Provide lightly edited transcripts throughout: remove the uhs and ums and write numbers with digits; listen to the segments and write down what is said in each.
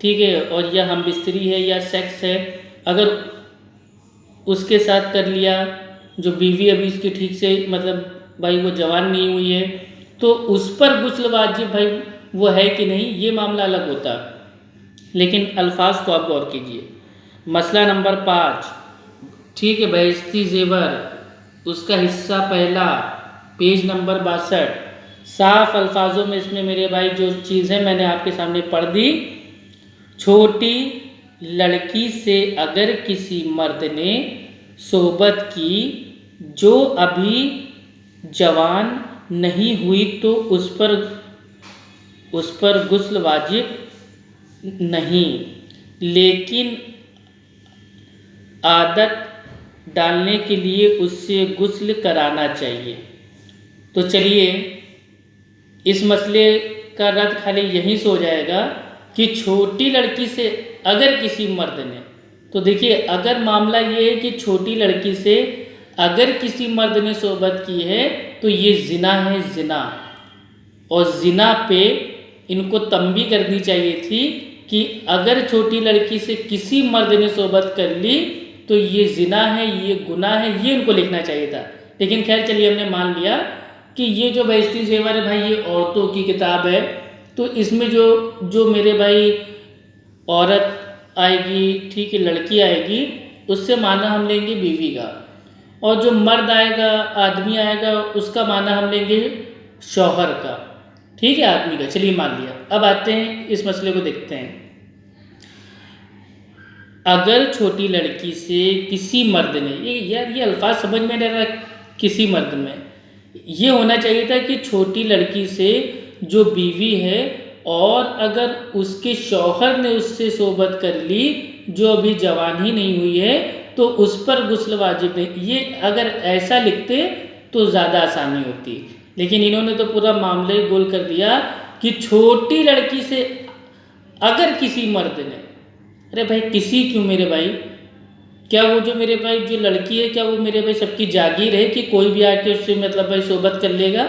ٹھیک ہے، اور یا ہم بستری ہے یا سیکس ہے، اگر اس کے ساتھ کر لیا، جو بیوی ابھی اس کی ٹھیک سے مطلب بھائی وہ جوان نہیں ہوئی ہے، تو اس پر غسل واجب بھائی وہ ہے کہ نہیں، یہ معاملہ الگ ہوتا، لیکن الفاظ کو آپ غور کیجئے۔ مسئلہ نمبر 5، ٹھیک ہے، بہشتی زیور، اس کا حصہ پہلا، پیج نمبر 62، صاف الفاظوں میں اس میں میرے بھائی جو چیزیں میں نے آپ کے سامنے پڑھ دی، چھوٹی لڑکی سے اگر کسی مرد نے صحبت کی جو ابھی جوان نہیں ہوئی تو اس پر غسل واجب نہیں، لیکن عادت ڈالنے کے لیے اس سے غسل کرانا چاہیے۔ تو چلیے اس مسئلے کا رد خالی یہیں سے ہو جائے گا کہ چھوٹی لڑکی سے اگر کسی مرد نے، تو دیکھیے اگر معاملہ یہ ہے کہ چھوٹی لڑکی سے اگر کسی مرد نے صحبت کی ہے تو یہ زنا ہے، زنا، اور زنا پہ ان کو تنبیہ کرنی چاہیے تھی کہ اگر چھوٹی لڑکی سے کسی مرد نے صحبت کر لی تو یہ زنا ہے، یہ گناہ ہے، یہ ان کو لکھنا چاہیے تھا۔ لیکن خیر چلیے ہم نے مان لیا کہ یہ جو بہشتی زیور ہے بھائی یہ عورتوں کی کتاب ہے، تو اس میں جو میرے بھائی عورت آئے گی، ٹھیک ہے، لڑکی آئے گی، اس سے معنی ہم لیں گے بیوی کا، اور جو مرد آئے گا، آدمی آئے گا، اس کا معنی ہم لیں گے شوہر کا، ٹھیک ہے، آدمی کا۔ چلیے مان لیا، اب آتے ہیں اس مسئلے کو دیکھتے ہیں۔ اگر چھوٹی لڑکی سے کسی مرد نے، یہ الفاظ سمجھ میں نہیں رہا، کسی مرد میں یہ ہونا چاہیے تھا کہ چھوٹی لڑکی سے جو بیوی ہے اور اگر اس کے شوہر نے اس سے صحبت کر لی جو ابھی جوان ہی نہیں ہوئی ہے تو اس پر غسل واجب ہے۔ یہ اگر ایسا لکھتے تو زیادہ آسانی ہوتی، لیکن انہوں نے تو پورا معاملہ گول کر دیا کہ چھوٹی لڑکی سے اگر کسی مرد نے، ارے بھائی کسی کیوں میرے بھائی، کیا وہ جو میرے بھائی جو لڑکی ہے کیا وہ میرے بھائی سب کی جاگیر ہے کہ کوئی بھی آ کے اس سے مطلب بھائی صحبت کر لے گا؟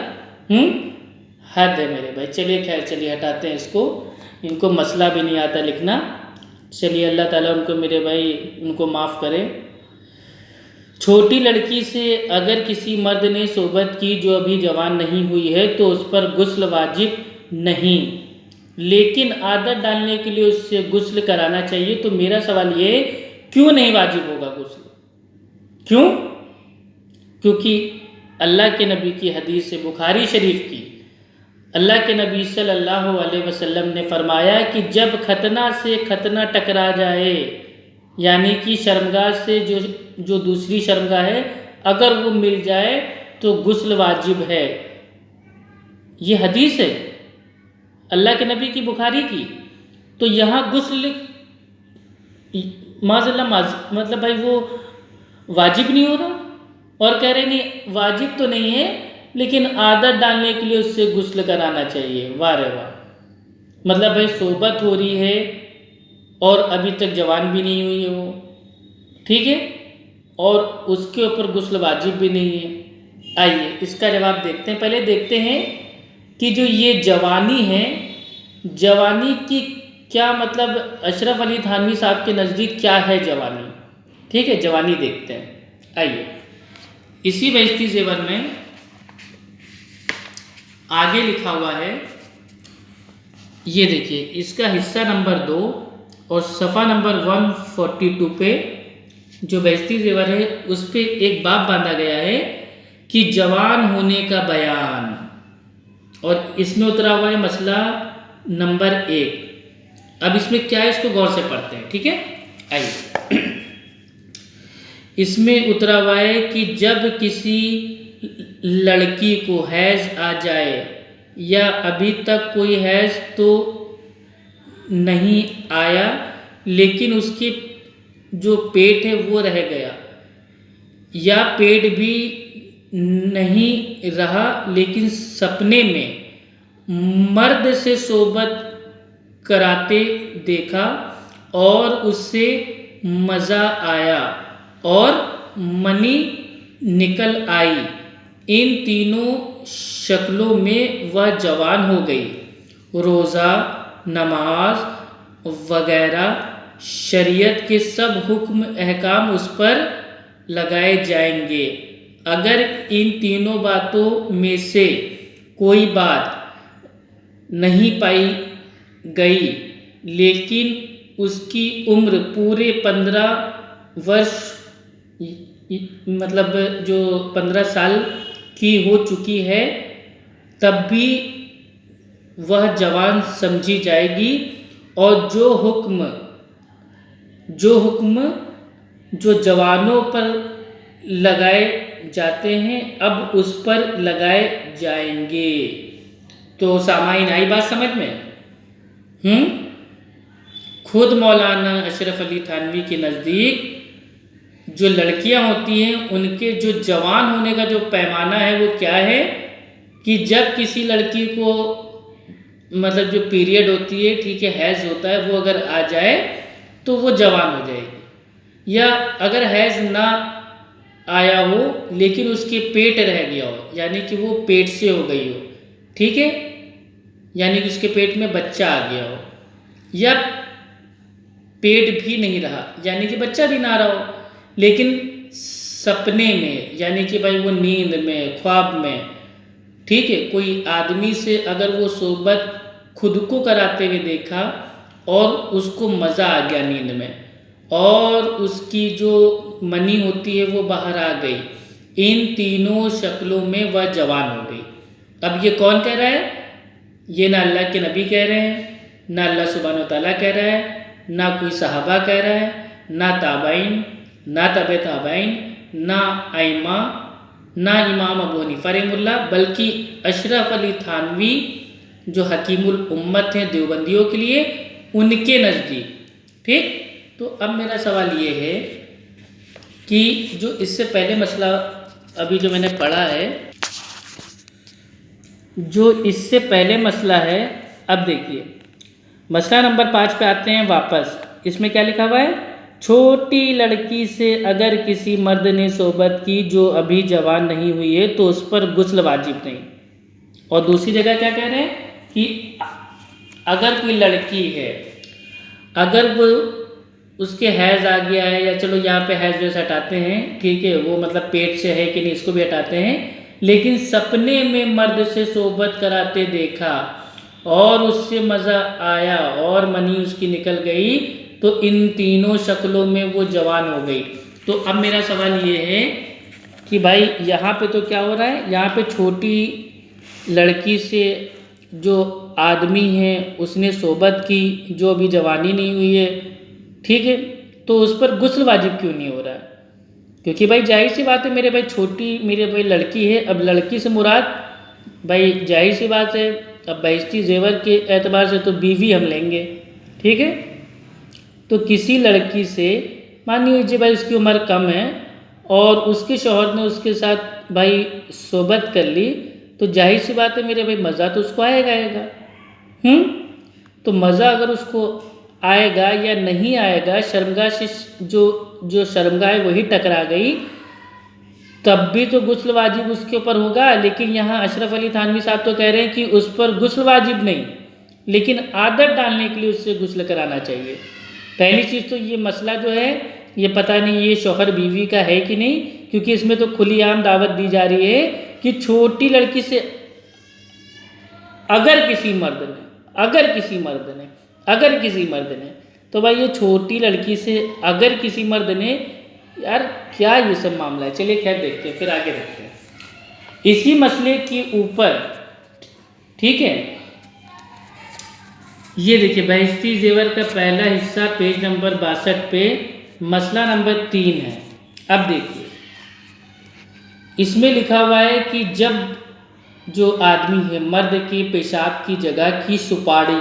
حد ہے میرے بھائی۔ چلیے خیر، چلیے ہٹاتے ہیں اس کو، ان کو مسئلہ بھی نہیں آتا لکھنا۔ چلیے اللہ تعالیٰ ان کو میرے بھائی ان کو معاف کرے۔ چھوٹی لڑکی سے اگر کسی مرد نے صحبت کی جو ابھی جوان نہیں ہوئی ہے تو اس پر غسل واجب نہیں، لیکن عادت ڈالنے کے لیے اس سے غسل کرانا چاہیے۔ تو میرا سوال یہ ہے کیوں نہیں واجب ہوگا غسل؟ کیوں؟ کیونکہ اللہ کے نبی کی حدیث بخاری شریف کی، اللہ کے نبی صلی اللہ علیہ وسلم نے فرمایا کہ جب ختنہ سے ختنہ ٹکرا جائے، یعنی کہ شرمگاہ سے جو دوسری شرمگاہ ہے اگر وہ مل جائے تو غسل واجب ہے۔ یہ حدیث ہے اللہ کے نبی کی بخاری کی، تو یہاں غسل معاذ اللہ مطلب بھائی وہ واجب نہیں ہو رہا، اور کہہ رہے نہیں واجب تو نہیں ہے لیکن عادت ڈالنے کے لیے اس سے غسل کرانا چاہیے۔ واہ رے واہ، مطلب بھائی صحبت ہو رہی ہے اور ابھی تک جوان بھی نہیں ہوئی ہے وہ، ٹھیک ہے، اور اس کے اوپر غسل واجب بھی نہیں ہے۔ آئیے اس کا جواب دیکھتے ہیں۔ پہلے دیکھتے ہیں کہ جو یہ جوانی ہے، جوانی کی کیا مطلب اشرف علی تھانوی صاحب کے نزدیک کیا ہے جوانی، ٹھیک ہے، جوانی دیکھتے ہیں۔ آئیے اسی بہشتی زیور میں آگے لکھا ہوا ہے، یہ دیکھیے اس کا حصہ نمبر 2 اور صفحہ نمبر 142 پہ جو بہشتی زیور ہے اس پہ ایک باب باندھا گیا ہے کہ جوان ہونے کا بیان، اور اس میں اترا ہوا ہے مسئلہ نمبر 1۔ اب اس میں کیا ہے اس کو غور سے پڑھتے ہیں، ٹھیک ہے۔ آئیے اس میں اترا ہوا ہے کہ جب کسی لڑکی کو حیض آ جائے یا ابھی تک کوئی حیض تو نہیں آیا لیکن اس کی جو پیٹ ہے وہ رہ گیا، یا پیٹ بھی نہیں رہا لیکن سپنے میں مرد سے صحبت کراتے دیکھا اور اس سے مزہ آیا اور منی نکل آئی، ان تینوں شکلوں میں وہ جوان ہو گئی، روزہ، نماز وغیرہ شریعت کے سب حکم احکام اس پر لگائے جائیں گے۔ اگر ان تینوں باتوں میں سے کوئی بات نہیں پائی گئی لیکن اس کی عمر پورے 15 ورش مطلب جو 15 سال کی ہو چکی ہے تب بھی وہ جوان سمجھی جائے گی، اور جو حکم جو جوانوں پر لگائے جاتے ہیں اب اس پر لگائے جائیں گے۔ تو سامعین آئی بات سمجھ میں؟ خود مولانا اشرف علی تھانوی کے نزدیک جو لڑکیاں ہوتی ہیں ان کے جو جوان ہونے کا جو پیمانہ ہے وہ کیا ہے کہ جب کسی لڑکی کو مطلب جو پیریڈ ہوتی ہے، ٹھیک ہے، حیض ہوتا ہے، وہ اگر آ جائے تو وہ جوان ہو جائے گی، یا اگر حیض نہ آیا ہو لیکن اس کے پیٹ رہ گیا ہو، یعنی کہ وہ پیٹ سے ہو گئی ہو، ٹھیک ہے، یعنی کہ اس کے پیٹ میں بچہ آ گیا ہو، یا پیٹ بھی نہیں رہا یعنی کہ بچہ بھی نہ رہا ہو، لیکن سپنے میں یعنی کہ بھائی وہ نیند میں، خواب میں، ٹھیک ہے، کوئی آدمی سے اگر وہ صحبت خود کو کراتے ہوئے دیکھا اور اس کو مزہ آ گیا نیند میں، اور اس کی جو منی ہوتی ہے وہ باہر آ گئی، ان تینوں شکلوں میں وہ جوان ہو گئی۔ اب یہ کون کہہ رہا ہے؟ یہ نہ اللہ کے نبی کہہ رہے ہیں، نہ اللہ سبحانہ و تعالیٰ کہہ رہا ہے، نہ کوئی صحابہ کہہ رہا ہے، نہ تابعین، نہ تبع تابعین، نہ ائمہ، نہ امام ابو حنیفہ رحمہ اللہ، بلکہ اشرف علی تھانوی جو حکیم الامت ہیں دیوبندیوں کے لیے، ان کے نزدیک، ٹھیک۔ تو اب میرا سوال یہ ہے کہ جو اس سے پہلے مسئلہ ابھی جو میں نے پڑھا ہے، جو اس سے پہلے مسئلہ ہے، اب دیکھیے مسئلہ نمبر 5 پہ آتے ہیں واپس۔ اس میں کیا لکھا ہوا ہے؟ چھوٹی لڑکی سے اگر کسی مرد نے صحبت کی جو ابھی جوان نہیں ہوئی ہے تو اس پر غسل واجب نہیں۔ اور دوسری جگہ کیا کہہ رہے ہیں کہ اگر کوئی لڑکی ہے، اگر وہ اس کے حیض آ گیا ہے، یا چلو یہاں پہ حیض جیسے ہٹاتے ہیں، ٹھیک ہے، وہ مطلب پیٹ سے ہے کہ نہیں اس کو بھی ہٹاتے ہیں، لیکن سپنے میں مرد سے صحبت کراتے دیکھا اور اس سے مزہ آیا اور منی اس کی نکل گئی تو ان تینوں شکلوں میں وہ جوان ہو گئی۔ تو اب میرا سوال یہ ہے کہ بھائی یہاں پہ تو کیا ہو رہا ہے؟ یہاں پہ چھوٹی لڑکی سے جو آدمی ہے اس نے صحبت کی جو ابھی جوانی نہیں ہوئی ہے، ٹھیک ہے، تو اس پر غسل واجب کیوں نہیں ہو رہا ہے؟ کیونکہ بھائی ظاہر سی بات ہے میرے بھائی چھوٹی میرے بھائی لڑکی ہے، اب لڑکی سے مراد بھائی ظاہر سی بات ہے اب بہشتی زیور کے اعتبار سے تو بیوی ہم لیں گے، ٹھیک ہے۔ تو کسی لڑکی سے مان لیجیے بھائی اس کی عمر کم ہے اور اس کے شوہر نے اس کے ساتھ بھائی صحبت کر لی، تو ظاہر سی بات ہے میرے بھائی مزہ تو اس کو آئے گا۔ تو مزہ اگر اس کو آئے گا یا نہیں آئے گا، شرمگاہ سے جو شرمگاہ ہے وہی ٹکرا گئی، تب بھی تو غسل واجب اس کے اوپر ہوگا۔ لیکن یہاں اشرف علی تھانوی صاحب تو کہہ رہے ہیں کہ اس پر غسل واجب نہیں، لیکن عادت ڈالنے کے لیے اس سے غسل کرانا چاہیے۔ پہلی چیز تو یہ مسئلہ جو ہے یہ پتہ نہیں یہ شوہر بیوی کا ہے کہ نہیں، کیونکہ اس میں تو کھلی عام دعوت دی جا رہی ہے کہ چھوٹی لڑکی سے اگر کسی مرد نے تو بھائی یہ چھوٹی لڑکی سے اگر کسی مرد نے، یار کیا یہ سب معاملہ ہے؟ چلیے خیر دیکھتے ہیں، پھر آگے دیکھتے ہیں اسی مسئلے کے اوپر، ٹھیک ہے۔ یہ دیکھیے بہشتی زیور کا پہلا حصہ پیج نمبر 62 پہ مسئلہ نمبر 3 ہے۔ اب دیکھیے اس میں لکھا ہوا ہے کہ جب جو آدمی ہے مرد کی پیشاب کی جگہ کی سپاڑی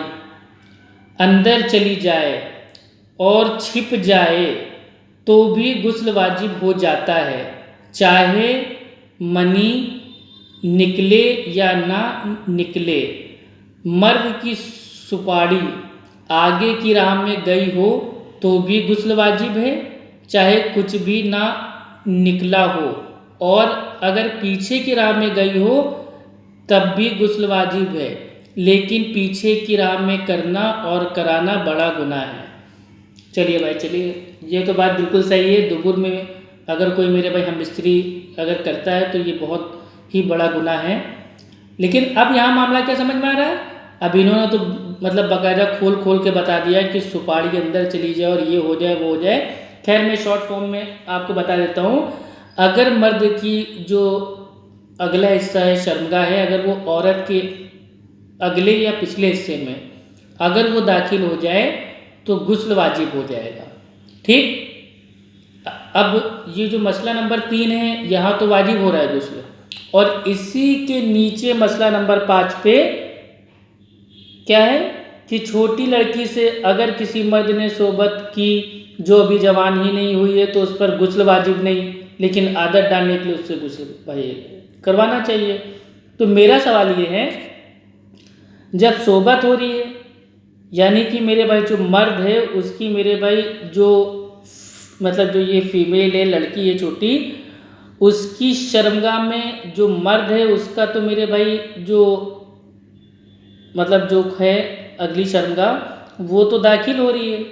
اندر چلی جائے اور چھپ جائے تو بھی غسل واجب ہو جاتا ہے، چاہے منی نکلے یا نہ نکلے۔ مرد کی سپاڑی آگے کی راہ میں گئی ہو تو بھی غسل واجب ہے، چاہے کچھ بھی نہ نکلا ہو، اور اگر پیچھے کی راہ میں گئی ہو تب بھی غسل واجب ہے، لیکن پیچھے کی راہ میں کرنا اور کرانا بڑا گناہ ہے۔ چلیے بھائی چلیے، یہ تو بات بالکل صحیح ہے، دبر میں اگر کوئی میرے بھائی ہم مستری اگر کرتا ہے تو یہ بہت ہی بڑا گناہ ہے۔ لیکن اب یہاں معاملہ کیا سمجھ میں آ رہا ہے؟ اب انہوں نے تو مطلب باقاعدہ کھول کے بتا دیا کہ سپاڑی اندر چلی جائے اور یہ ہو جائے وہ ہو جائے۔ خیر میں شارٹ فارم میں آپ کو بتا دیتا ہوں، اگر مرد کی جو اگلا حصہ ہے شرمگاہ ہے، اگر وہ عورت کے اگلے یا پچھلے حصے میں اگر وہ داخل ہو جائے تو غسل واجب ہو جائے گا، ٹھیک۔ اب یہ جو مسئلہ نمبر 3 ہے یہاں تو واجب ہو رہا ہے غسل، اور اسی کے نیچے مسئلہ نمبر 5 پہ کیا ہے کہ چھوٹی لڑکی سے اگر کسی مرد نے صحبت کی جو ابھی جوان ہی نہیں ہوئی ہے تو اس پر غسل واجب نہیں، لیکن عادت ڈالنے کے لیے اس سے غسل بھائی کروانا چاہیے۔ تو میرا سوال یہ ہے، جب صحبت ہو رہی ہے یعنی کہ میرے بھائی جو مرد ہے اس کی میرے بھائی جو مطلب جو یہ فیمیل ہے لڑکی ہے چھوٹی، اس کی شرمگاہ میں جو مرد ہے اس کا تو میرے بھائی جو مطلب جو ہے اگلی شرمگاہ وہ تو داخل ہو رہی ہے،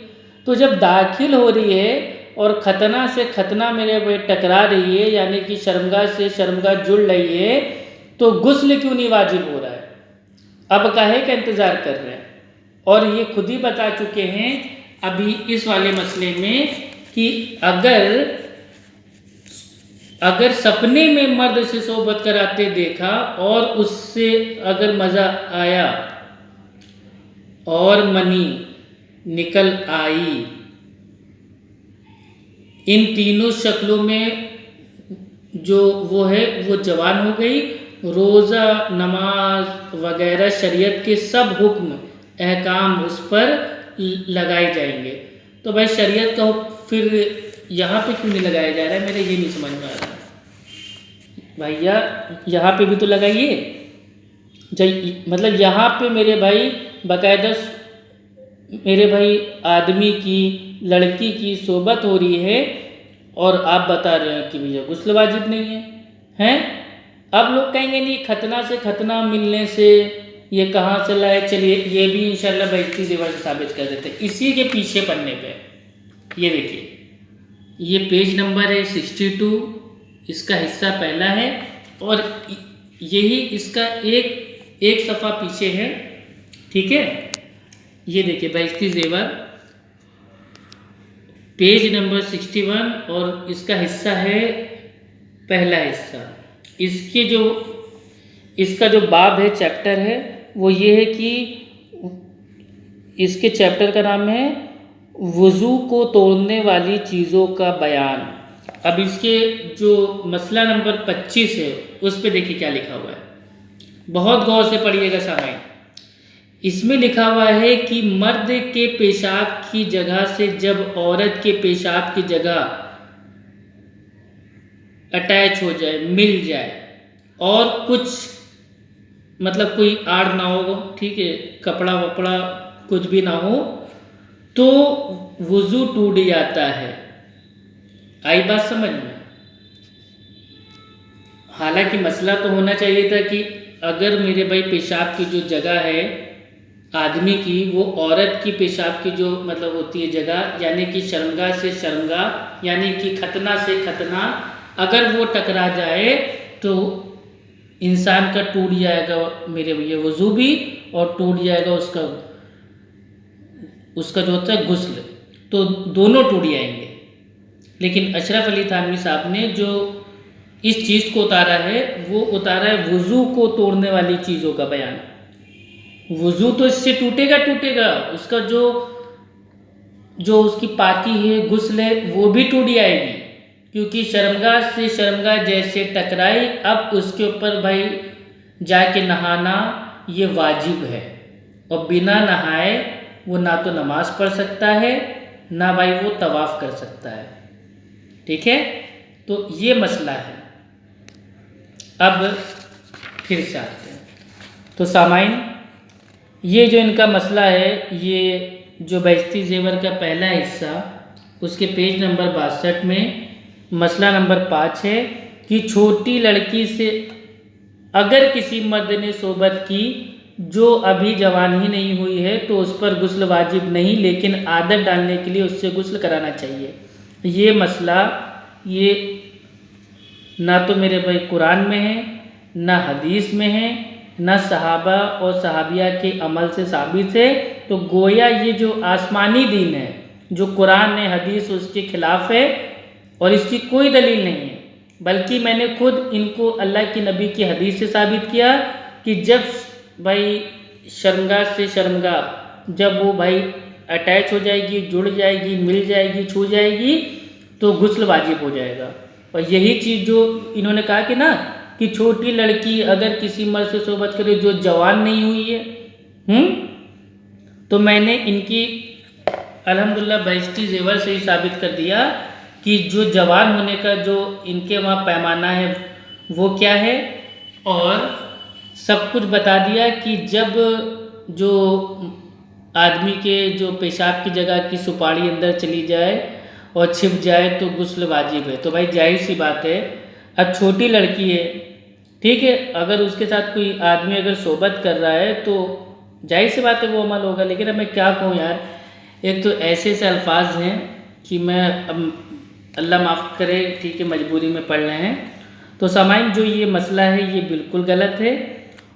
تو جب داخل ہو رہی ہے اور ختنہ سے ختنہ میرے بھائی ٹکرا رہی ہے یعنی کہ شرمگاہ سے شرمگاہ جڑ رہی ہے تو غسل کیوں نہیں واجب ہو رہا ہے؟ اب کاہے کا انتظار کر رہے ہیں؟ اور یہ خود ہی بتا چکے ہیں ابھی اس والے مسئلے میں کہ اگر سپنے میں مرد سے صحبت کراتے دیکھا اور اس سے اگر مزہ آیا اور منی نکل آئی، ان تینوں شکلوں میں جو وہ ہے وہ جوان ہو گئی، روزہ نماز وغیرہ شریعت کے سب حکم احکام اس پر لگائے جائیں گے۔ تو بھائی شریعت کا پھر یہاں پہ کیوں نہیں لگایا جا رہا ہے؟ میرے یہ نہیں سمجھ میں آ رہا بھائیا، یہاں پہ بھی تو لگائیے، مطلب یہاں پہ میرے بھائی باقاعدہ میرے بھائی آدمی کی لڑکی کی صحبت ہو رہی ہے اور آپ بتا رہے ہیں کہ بھیا غسل واجب نہیں ہے۔ اب لوگ کہیں گے نہیں ختنہ سے ختنہ ملنے سے یہ کہاں سے لائے، چلیے یہ بھی انشاءاللہ بہشتی زیور سے ثابت کر دیتے ہیں۔ اسی کے پیچھے پڑھنے پہ یہ دیکھیے، یہ پیج نمبر ہے 62، اس کا حصہ پہلا ہے اور یہی اس کا ایک صفحہ پیچھے ہے، ٹھیک ہے۔ یہ دیکھیے بہشتی زیور پیج نمبر 61 اور اس کا حصہ ہے پہلا حصہ۔ اس کا جو باب ہے چیپٹر ہے وہ یہ ہے کہ اس کے چیپٹر کا نام ہے وضو کو توڑنے والی چیزوں کا بیان۔ اب اس کے جو مسئلہ نمبر 25 ہے اس پہ دیکھیے کیا لکھا ہوا ہے، بہت غور سے پڑھیے گا سامعین۔ اس میں لکھا ہوا ہے کہ مرد کے پیشاب کی جگہ سے جب عورت کے پیشاب کی جگہ اٹیچ ہو جائے، مل جائے اور کچھ مطلب کوئی آڑ نہ ہو، ٹھیک ہے، کپڑا وپڑا کچھ بھی نہ ہو تو وضو ٹوٹ جاتا ہے۔ آئی بات سمجھ میں؟ حالانکہ مسئلہ تو ہونا چاہیے تھا کہ اگر میرے بھائی پیشاب کی جو جگہ ہے آدمی کی وہ عورت کی پیشاب کی جو مطلب ہوتی ہے جگہ یعنی کہ شرمگاہ سے شرمگاہ یعنی کہ ختنہ سے ختنہ اگر وہ ٹکرا جائے تو انسان کا ٹوٹ جائے گا میرے بھیا وضو بھی، اور ٹوٹ جائے گا اس کا جو ہوتا ہے غسل، تو دونوں ٹوٹ جائیں گے۔ لیکن اشرف علی تھانوی صاحب نے جو اس چیز کو اتارا ہے وہ اتارا ہے وضو کو توڑنے والی چیزوں کا بیان۔ وضو تو اس سے ٹوٹے گا، اس کا جو اس کی پاکی ہے غسل ہے وہ بھی ٹوٹ جائے گی، کیونکہ شرمگاہ سے شرمگاہ جیسے ٹکرائی اب اس کے اوپر بھائی جا کے نہانا یہ واجب ہے، اور بنا نہائے وہ نہ تو نماز پڑھ سکتا ہے نہ بھائی وہ طواف کر سکتا ہے، ٹھیک ہے۔ تو یہ مسئلہ ہے۔ اب پھر سے آتے ہیں تو سامعین، یہ جو ان کا مسئلہ ہے یہ جو بہشتی زیور کا پہلا حصہ اس کے پیج نمبر 62 میں مسئلہ نمبر 5 ہے کہ چھوٹی لڑکی سے اگر کسی مرد نے صحبت کی جو ابھی جوان ہی نہیں ہوئی ہے تو اس پر غسل واجب نہیں، لیکن عادت ڈالنے کے لیے اس سے غسل کرانا چاہیے۔ یہ مسئلہ یہ نہ تو میرے بھائی قرآن میں ہے، نہ حدیث میں ہے، نہ صحابہ اور صحابیہ کے عمل سے ثابت ہے۔ تو گویا یہ جو آسمانی دین ہے، جو قرآن حدیث اس کے خلاف ہے اور اس کی کوئی دلیل نہیں ہے، بلکہ میں نے خود ان کو اللہ کے نبی کی حدیث سے ثابت کیا کہ جب بھائی شرمگاہ سے شرمگاہ جب وہ بھائی اٹیچ ہو جائے گی، جڑ جائے گی، مل جائے گی، چھو جائے گی تو غسل واجب ہو جائے گا۔ اور یہی چیز جو انہوں نے کہا کہ نا کہ چھوٹی لڑکی اگر کسی مرد سے صحبت کرے جو جوان نہیں ہوئی ہے، تو میں نے ان کی الحمدللہ بہشتی زیور سے ہی ثابت کر دیا کہ جو جوان ہونے کا جو ان کے وہاں پیمانہ ہے وہ کیا ہے، اور سب کچھ بتا دیا کہ جب جو آدمی کے جو پیشاب کی جگہ کی سپاڑی اندر چلی جائے اور چھپ جائے تو غسل واجب ہے۔ تو بھائی ظاہر سی بات ہے، اب چھوٹی لڑکی ہے، ٹھیک ہے، اگر اس کے ساتھ کوئی آدمی اگر صحبت کر رہا ہے تو ظاہر سی بات ہے وہ عمل ہوگا۔ لیکن اب میں کیا کہوں یار، ایک تو ایسے الفاظ ہیں کہ میں اب اللہ معاف کرے، ٹھیک ہے، مجبوری میں پڑھ رہے ہیں۔ تو سامعین جو یہ مسئلہ ہے یہ بالکل غلط ہے،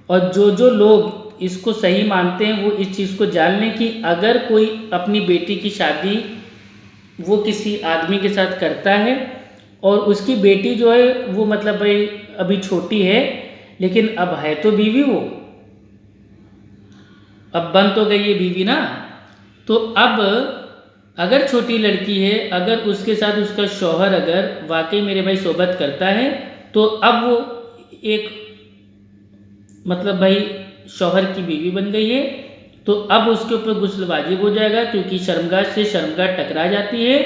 اور جو لوگ اس کو صحیح مانتے ہیں وہ اس چیز کو جان لیں کہ اگر کوئی اپنی بیٹی کی شادی وہ کسی آدمی کے ساتھ کرتا ہے اور اس کی بیٹی جو ہے وہ مطلب بھائی ابھی چھوٹی ہے لیکن اب ہے تو بیوی، وہ اب بن تو گئی ہے بیوی نا، تو اب اگر چھوٹی لڑکی ہے، اگر اس کے ساتھ اس کا شوہر اگر واقعی میرے بھائی صحبت کرتا ہے تو اب وہ ایک مطلب بھائی شوہر کی بیوی بن گئی ہے، تو اب اس کے اوپر غسل واجب ہو جائے گا، کیونکہ شرمگاہ سے شرمگاہ ٹکرا جاتی ہے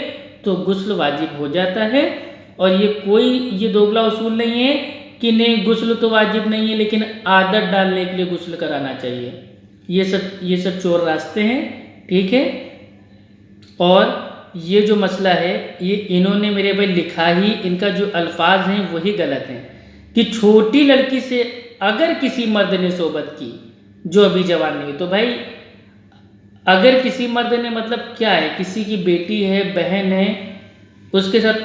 تو غسل واجب ہو جاتا ہے۔ اور یہ کوئی یہ دوگلا اصول نہیں ہے کہ نہیں غسل تو واجب نہیں ہے لیکن عادت ڈالنے کے لیے غسل کرانا چاہیے، یہ سب چور راستے ہیں، ٹھیک ہے۔ اور یہ جو مسئلہ ہے یہ انہوں نے میرے بھائی لکھا ہی، ان کا جو الفاظ ہیں وہی غلط ہیں کہ چھوٹی لڑکی سے اگر کسی مرد نے صحبت کی جو ابھی جوان نہیں، تو بھائی اگر کسی مرد نے مطلب کیا ہے، کسی کی بیٹی ہے، بہن ہے، اس کے ساتھ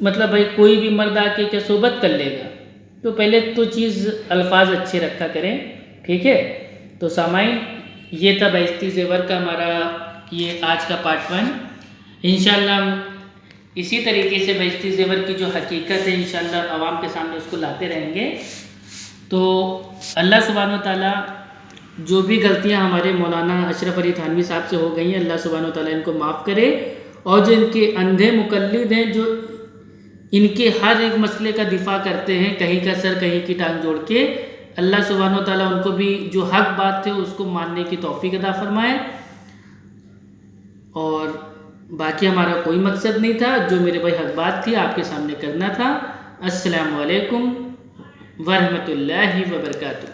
مطلب بھائی کوئی بھی مرد آ کے کیا صحبت کر لے گا؟ تو پہلے تو چیز الفاظ اچھے رکھا کریں، ٹھیک ہے۔ تو سامعین یہ تھا بہشتی زیور کا ہمارا یہ آج کا پارٹ 1۔ انشاءاللہ ہم اسی طریقے سے بہشتی زیور کی جو حقیقت ہے انشاءاللہ عوام کے سامنے اس کو لاتے رہیں گے۔ تو اللہ سبحانہ وتعالیٰ جو بھی غلطیاں ہمارے مولانا اشرف علی تھانوی صاحب سے ہو گئی ہیں، اللہ سبحانہ وتعالیٰ ان کو معاف کرے، اور جو ان کے اندھے مقلد ہیں جو ان کے ہر ایک مسئلے کا دفاع کرتے ہیں کہیں کا سر کہیں کی ٹانگ جوڑ کے، اللہ سبحانہ وتعالیٰ ان کو بھی جو حق بات تھے اس کو ماننے کی توفیق عطا فرمائے۔ اور باقی ہمارا کوئی مقصد نہیں تھا، جو میرے بھائی حق بات تھی آپ کے سامنے کرنا تھا۔ السلام علیکم ورحمۃ اللہ وبرکاتہ۔